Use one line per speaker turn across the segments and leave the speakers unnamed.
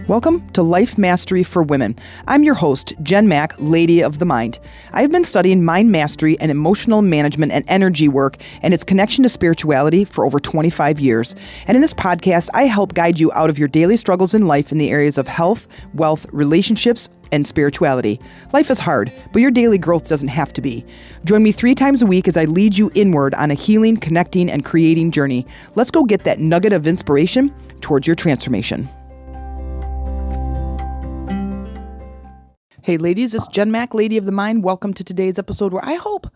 Welcome to Life Mastery for Women. I'm your host, Jen Mack, Lady of the Mind. I've been studying mind mastery and emotional management and energy work and its connection to spirituality for over 25 years. And in this podcast, I help guide you out of your daily struggles in life in the areas of health, wealth, relationships, and spirituality. Life is hard, but your daily growth doesn't have to be. Join me 3 times a week as I lead you inward on a healing, connecting, and creating journey. Let's go get that nugget of inspiration towards your transformation. Hey ladies, it's Jen Mack, Lady of the Mind. Welcome to today's episode where I hope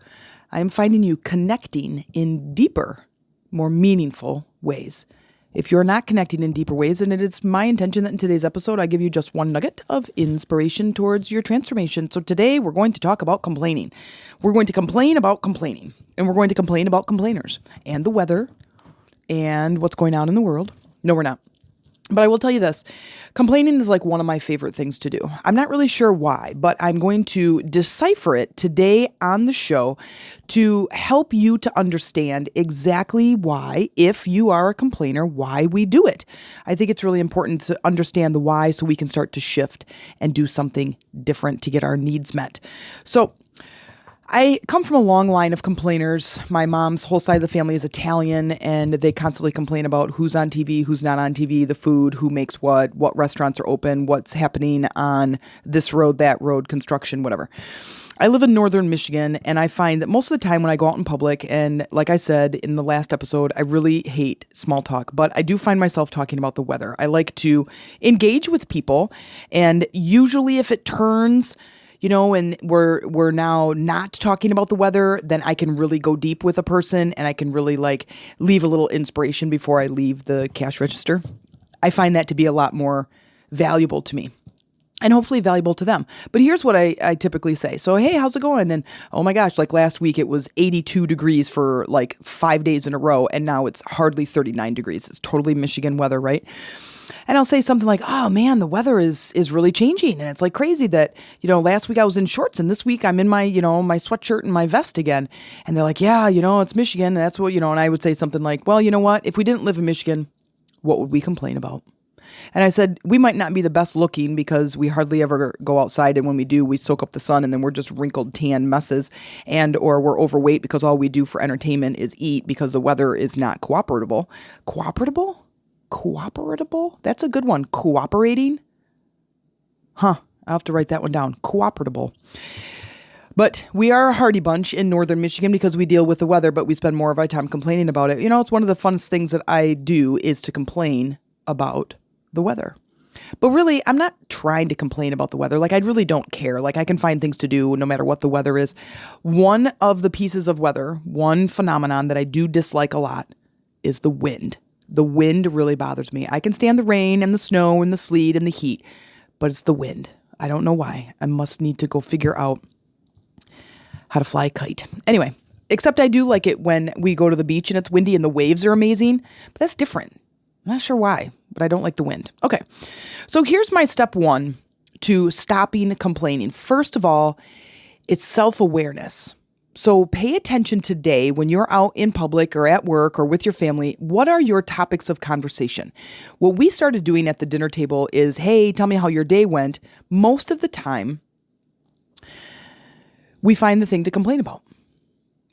I am finding you connecting in deeper, more meaningful ways. If you're not connecting in deeper ways, then it is my intention that in today's episode, I give you just one nugget of inspiration towards your transformation. So today we're going to talk about complaining. We're going to complain about complaining, and we're going to complain about complainers and the weather and what's going on in the world. No, we're not. But I will tell you this, complaining is like one of my favorite things to do. I'm not really sure why, but I'm going to decipher it today on the show to help you to understand exactly why, if you are a complainer, why we do it. I think it's really important to understand the why so we can start to shift and do something different to get our needs met. So I come from a long line of complainers. My mom's whole side of the family is Italian, and they constantly complain about who's on TV, who's not on TV, the food, who makes what restaurants are open, what's happening on this road, that road, construction, whatever. I live in northern Michigan, and I find that most of the time when I go out in public, and like I said in the last episode, I really hate small talk, but I do find myself talking about the weather. I like to engage with people, and usually if it turns and we're now not talking about the weather, then I can really go deep with a person and I can really leave a little inspiration before I leave the cash register. I find that to be a lot more valuable to me and hopefully valuable to them. But here's what I typically say. So, hey, how's it going? And oh my gosh, last week it was 82 degrees for 5 days in a row. And now it's hardly 39 degrees. It's totally Michigan weather, right? And I'll say something like, oh man, the weather is really changing. And it's crazy that, last week I was in shorts and this week I'm in my, my sweatshirt and my vest again. And they're like, yeah, it's Michigan. And that's what, and I would say something like, well, you know what? If we didn't live in Michigan, what would we complain about? And I said, we might not be the best looking because we hardly ever go outside. And when we do, we soak up the sun and then we're just wrinkled, tan messes or we're overweight because all we do for entertainment is eat because the weather is not cooperatable. Cooperatable? That's a good one. Cooperating? I'll have to write that one down. Cooperatable. But we are a hardy bunch in northern Michigan because we deal with the weather, but we spend more of our time complaining about it. It's one of the funnest things that I do is to complain about the weather. But really, I'm not trying to complain about the weather. I really don't care. I can find things to do no matter what the weather is. One of the pieces of weather, one phenomenon that I do dislike a lot is the wind. The wind really bothers me. I can stand the rain and the snow and the sleet and the heat, but it's the wind. I don't know why. I must need to go figure out how to fly a kite. Anyway, except I do like it when we go to the beach and it's windy and the waves are amazing, but that's different. I'm not sure why, but I don't like the wind. Okay, so here's my step 1 to stopping complaining. First of all, it's self-awareness. So pay attention today when you're out in public or at work or with your family. What are your topics of conversation? What we started doing at the dinner table is, hey, tell me how your day went. Most of the time, we find the thing to complain about.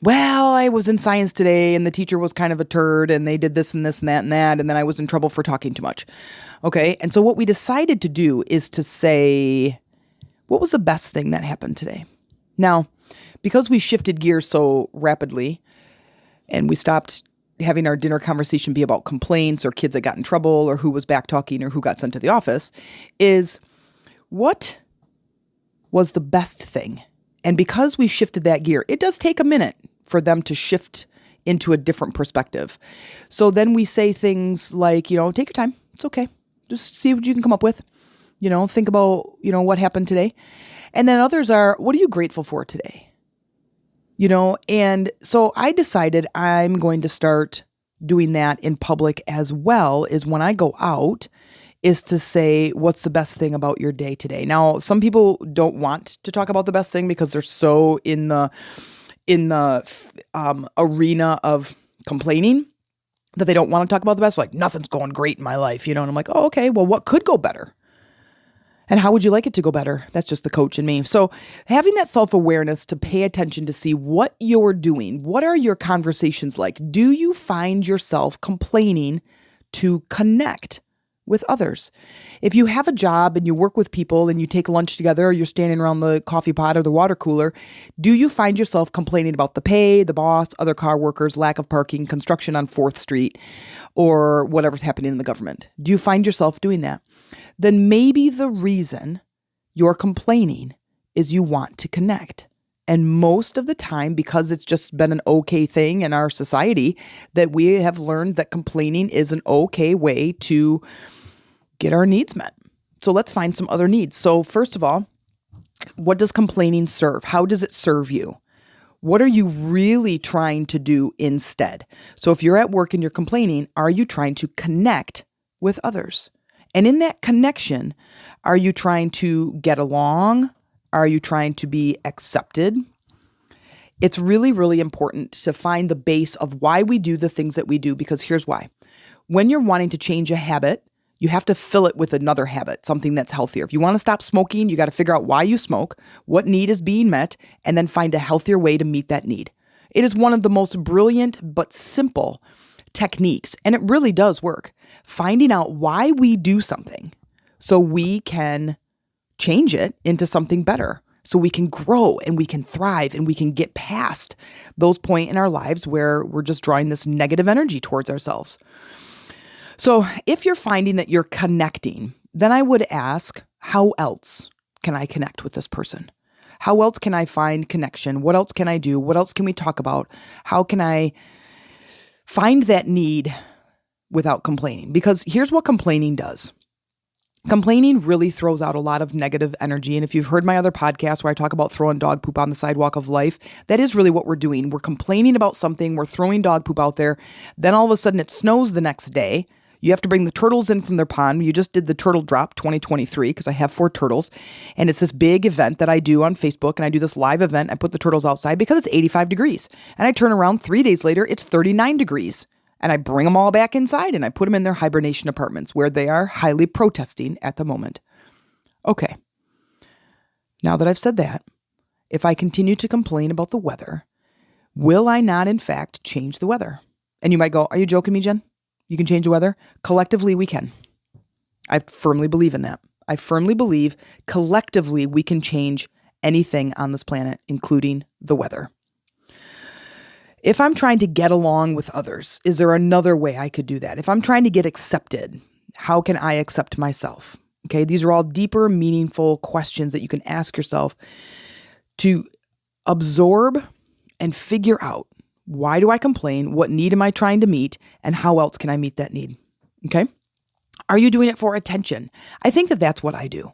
Well, I was in science today and the teacher was kind of a turd and they did this and this and that and that. And then I was in trouble for talking too much. Okay. And so what we decided to do is to say, what was the best thing that happened today? Now, because we shifted gears so rapidly and we stopped having our dinner conversation be about complaints or kids that got in trouble or who was back talking or who got sent to the office, is what was the best thing? And because we shifted that gear, it does take a minute for them to shift into a different perspective. So then we say things like, take your time. It's okay. Just see what you can come up with. Think about, what happened today. And then others are, what are you grateful for today? And so I decided I'm going to start doing that in public as well, is when I go out, is to say, what's the best thing about your day today? Now, some people don't want to talk about the best thing because they're so in the arena of complaining that they don't want to talk about the best. Like, nothing's going great in my life, and I'm like, oh, okay, well, what could go better? And how would you like it to go better? That's just the coach in me. So having that self-awareness to pay attention to see what you're doing. What are your conversations like? Do you find yourself complaining to connect with others? If you have a job and you work with people and you take lunch together, or you're standing around the coffee pot or the water cooler, do you find yourself complaining about the pay, the boss, other car workers, lack of parking, construction on 4th Street, or whatever's happening in the government? Do you find yourself doing that? Then maybe the reason you're complaining is you want to connect. And most of the time, because it's just been an okay thing in our society, that we have learned that complaining is an okay way to get our needs met. So let's find some other needs. So first of all, what does complaining serve? How does it serve you? What are you really trying to do instead? So if you're at work and you're complaining, are you trying to connect with others? And in that connection, are you trying to get along? Are you trying to be accepted? It's really, really important to find the base of why we do the things that we do, because here's why. When you're wanting to change a habit, you have to fill it with another habit, something that's healthier. If you want to stop smoking, you got to figure out why you smoke, what need is being met, and then find a healthier way to meet that need. It is one of the most brilliant but simple techniques, and it really does work. Finding out why we do something so we can change it into something better, so we can grow and we can thrive and we can get past those points in our lives where we're just drawing this negative energy towards ourselves. So if you're finding that you're connecting, then I would ask, how else can I connect with this person? How else can I find connection? What else can I do? What else can we talk about? How can I find that need without complaining? Because here's what complaining does. Complaining really throws out a lot of negative energy. And if you've heard my other podcast where I talk about throwing dog poop on the sidewalk of life, that is really what we're doing. We're complaining about something. We're throwing dog poop out there. Then all of a sudden it snows the next day. You have to bring the turtles in from their pond. You just did the Turtle Drop 2023 because I have 4 turtles. And it's this big event that I do on Facebook. And I do this live event. I put the turtles outside because it's 85 degrees. And I turn around 3 days later, it's 39 degrees. And I bring them all back inside and I put them in their hibernation apartments where they are highly protesting at the moment. Okay. Now that I've said that, if I continue to complain about the weather, will I not in fact change the weather? And you might go, are you joking me, Jen? You can change the weather? Collectively, we can. I firmly believe in that. I firmly believe collectively we can change anything on this planet, including the weather. If I'm trying to get along with others, is there another way I could do that? If I'm trying to get accepted, how can I accept myself? Okay, these are all deeper, meaningful questions that you can ask yourself to absorb and figure out, why do I complain? What need am I trying to meet? And how else can I meet that need? Okay, are you doing it for attention? I think that that's what I do.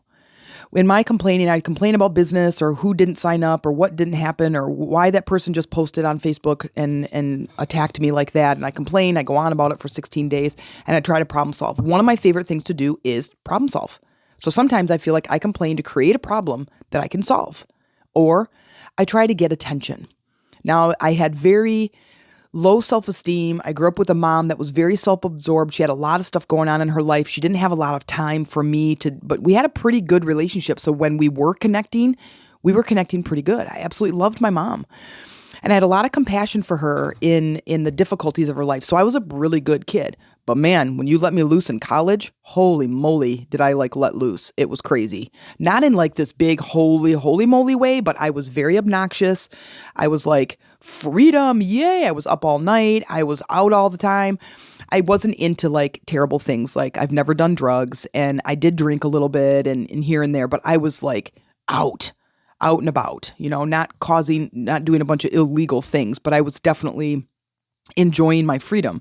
In my complaining, I'd complain about business or who didn't sign up or what didn't happen or why that person just posted on Facebook and attacked me like that. And I complain, I go on about it for 16 days and I try to problem solve. One of my favorite things to do is problem solve. So sometimes I feel like I complain to create a problem that I can solve, or I try to get attention. Now, I had very low self-esteem. I grew up with a mom that was very self-absorbed. She had a lot of stuff going on in her life. She didn't have a lot of time for me but we had a pretty good relationship. So when we were connecting pretty good. I absolutely loved my mom. And I had a lot of compassion for her in the difficulties of her life. So I was a really good kid. But man, when you let me loose in college, holy moly, did I let loose. It was crazy. Not in this big holy moly way, but I was very obnoxious. I was like, freedom, yay. I was up all night. I was out all the time. I wasn't into terrible things. I've never done drugs, and I did drink a little bit and here and there, but I was out and about, not doing a bunch of illegal things, but I was definitely enjoying my freedom.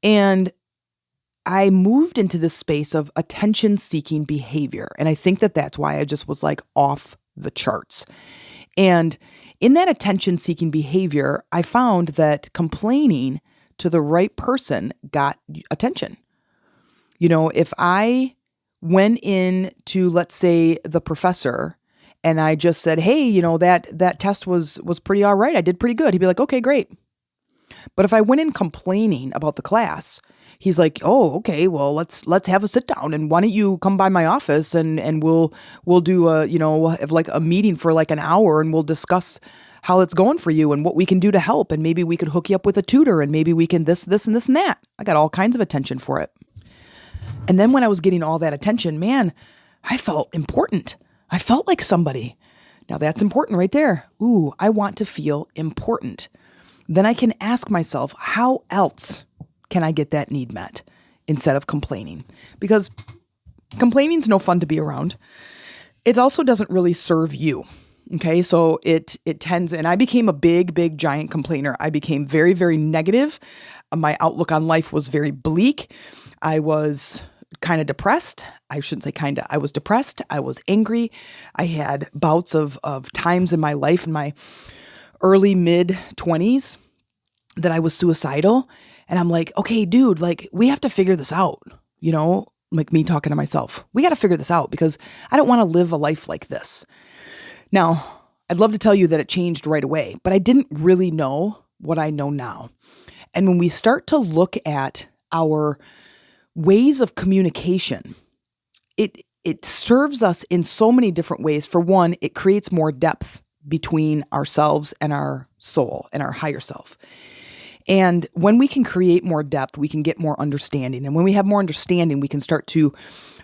And I moved into this space of attention-seeking behavior. And I think that that's why I just was off the charts. And in that attention-seeking behavior, I found that complaining to the right person got attention. If I went in to, let's say, the professor and I just said, hey, that test was pretty all right. I did pretty good. He'd be like, okay, great. But if I went in complaining about the class, he's like, oh, okay, well, let's have a sit down, and why don't you come by my office, and we'll do we'll have like a meeting for like an hour, and we'll discuss how it's going for you and what we can do to help, and maybe we could hook you up with a tutor, and maybe we can this and this and that. I got all kinds of attention for it. And then when I was getting all that attention, man, I felt important. I felt like somebody. Now that's important right there. Ooh, I want to feel important. Then I can ask myself, how else can I get that need met instead of complaining? Because complaining is no fun to be around. It also doesn't really serve you. Okay, so it tends, and I became a big, giant complainer. I became very, very negative. My outlook on life was very bleak. I was kind of depressed. I shouldn't say kind of. I was depressed. I was angry. I had bouts of times in my life in my early mid 20s that I was suicidal. And I'm like, okay, dude, like we have to figure this out, like me talking to myself. We got to figure this out because I don't want to live a life like this. Now, I'd love to tell you that it changed right away, but I didn't really know what I know now. And when we start to look at our ways of communication, it serves us in so many different ways. For one, it creates more depth between ourselves and our soul and our higher self. And when we can create more depth, we can get more understanding. And when we have more understanding, we can start to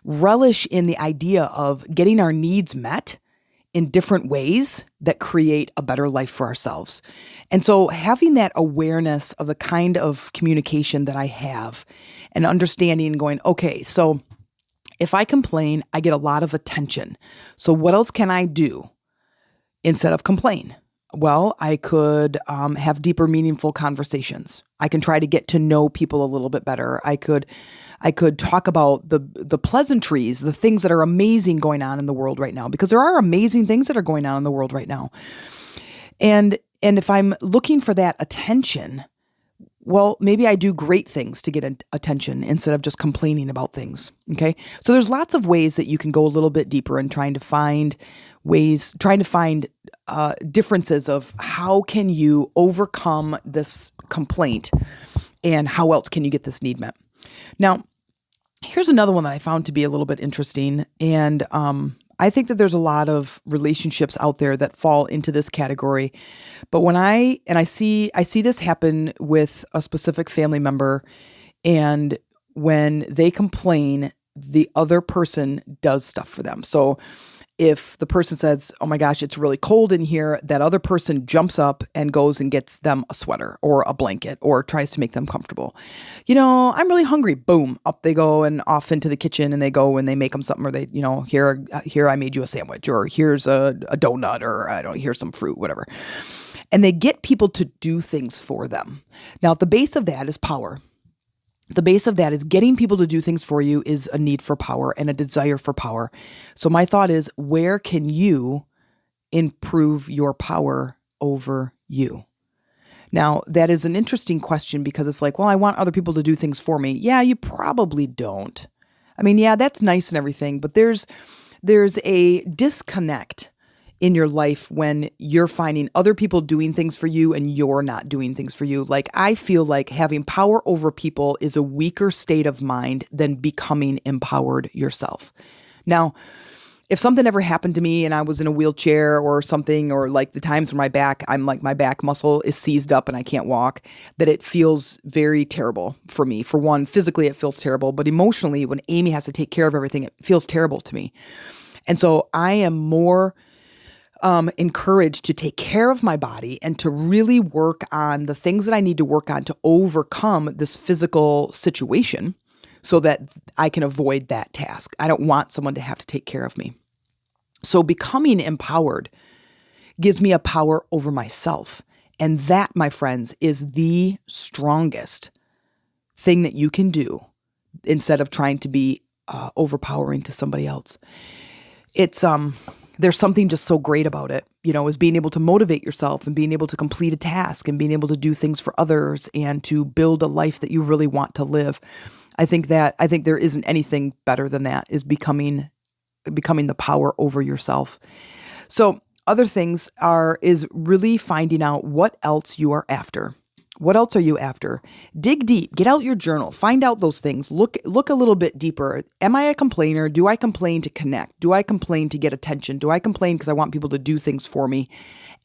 relish in the idea of getting our needs met in different ways that create a better life for ourselves. And so having that awareness of the kind of communication that I have and understanding and going, okay, so if I complain, I get a lot of attention. So what else can I do instead of complain? Well, I could have deeper, meaningful conversations. I can try to get to know people a little bit better. I could talk about the pleasantries, the things that are amazing going on in the world right now, because there are amazing things that are going on in the world right now. And if I'm looking for that attention, well, maybe I do great things to get attention instead of just complaining about things. Okay. So there's lots of ways that you can go a little bit deeper in trying to find differences of how can you overcome this complaint and how else can you get this need met. Now, here's another one that I found to be a little bit interesting. And I think that there's a lot of relationships out there that fall into this category. But when I see this happen with a specific family member, and when they complain, the other person does stuff for them. So if the person says, oh my gosh, it's really cold in here, that other person jumps up and goes and gets them a sweater or a blanket or tries to make them comfortable. I'm really hungry. Boom, up they go and off into the kitchen, and they go and they make them something, or they, here I made you a sandwich, or here's a donut, or here's some fruit, whatever. And they get people to do things for them. Now, at the base of that is power. The base of that is getting people to do things for you is a need for power and a desire for power. So my thought is, where can you improve your power over you? Now, that is an interesting question, because it's like, well, I want other people to do things for me. Yeah, you probably don't. I mean, yeah, that's nice and everything, but there's a disconnect in your life when you're finding other people doing things for you and you're not doing things for you. Like, I feel like having power over people is a weaker state of mind than becoming empowered yourself. Now, if something ever happened to me and I was in a wheelchair or something, or like the times where my back muscle is seized up and I can't walk, that it feels very terrible for me. For one, physically it feels terrible, but emotionally, when Amy has to take care of everything, it feels terrible to me. And so I am more encouraged to take care of my body and to really work on the things that I need to work on to overcome this physical situation so that I can avoid that task. I don't want someone to have to take care of me. So becoming empowered gives me a power over myself. And that, my friends, is the strongest thing that you can do instead of trying to be overpowering to somebody else. It's there's something just so great about it, is being able to motivate yourself and being able to complete a task and being able to do things for others and to build a life that you really want to live. I think there isn't anything better than that, is becoming the power over yourself. So other things is really finding out what else you are after. What else are you after? Dig deep, get out your journal, find out those things. Look a little bit deeper. Am I a complainer? Do I complain to connect? Do I complain to get attention? Do I complain because I want people to do things for me?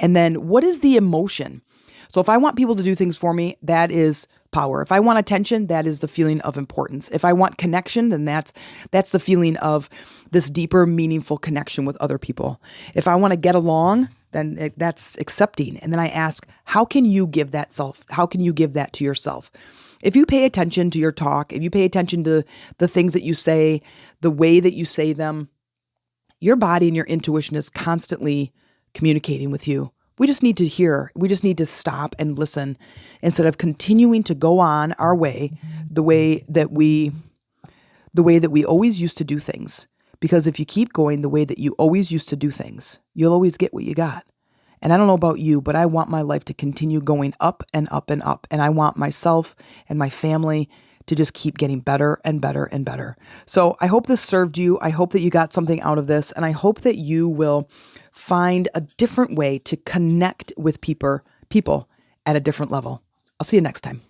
And then what is the emotion? So if I want people to do things for me, that is power. If I want attention, that is the feeling of importance. If I want connection, then that's the feeling of this deeper, meaningful connection with other people. If I want to get along, then that's accepting. And then I ask, how can you give that How can you give that to yourself? If you pay attention to your talk, if you pay attention to the things that you say, the way that you say them, your body and your intuition is constantly communicating with you. We just need to hear. We just need to stop and listen instead of continuing to go on our way, the way that we always used to do things. Because if you keep going the way that you always used to do things, you'll always get what you got. And I don't know about you, but I want my life to continue going up and up and up. And I want myself and my family to just keep getting better and better and better. So I hope this served you. I hope that you got something out of this. And I hope that you will find a different way to connect with people at a different level. I'll see you next time.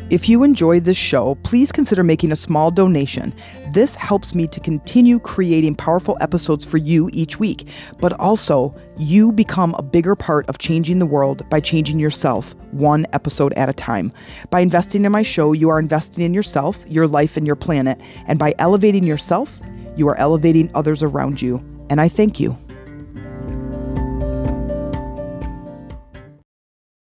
If you enjoyed this show, please consider making a small donation. This helps me to continue creating powerful episodes for you each week, but also you become a bigger part of changing the world by changing yourself one episode at a time. By investing in my show, you are investing in yourself, your life, and your planet. And by elevating yourself, you are elevating others around you. And I thank you.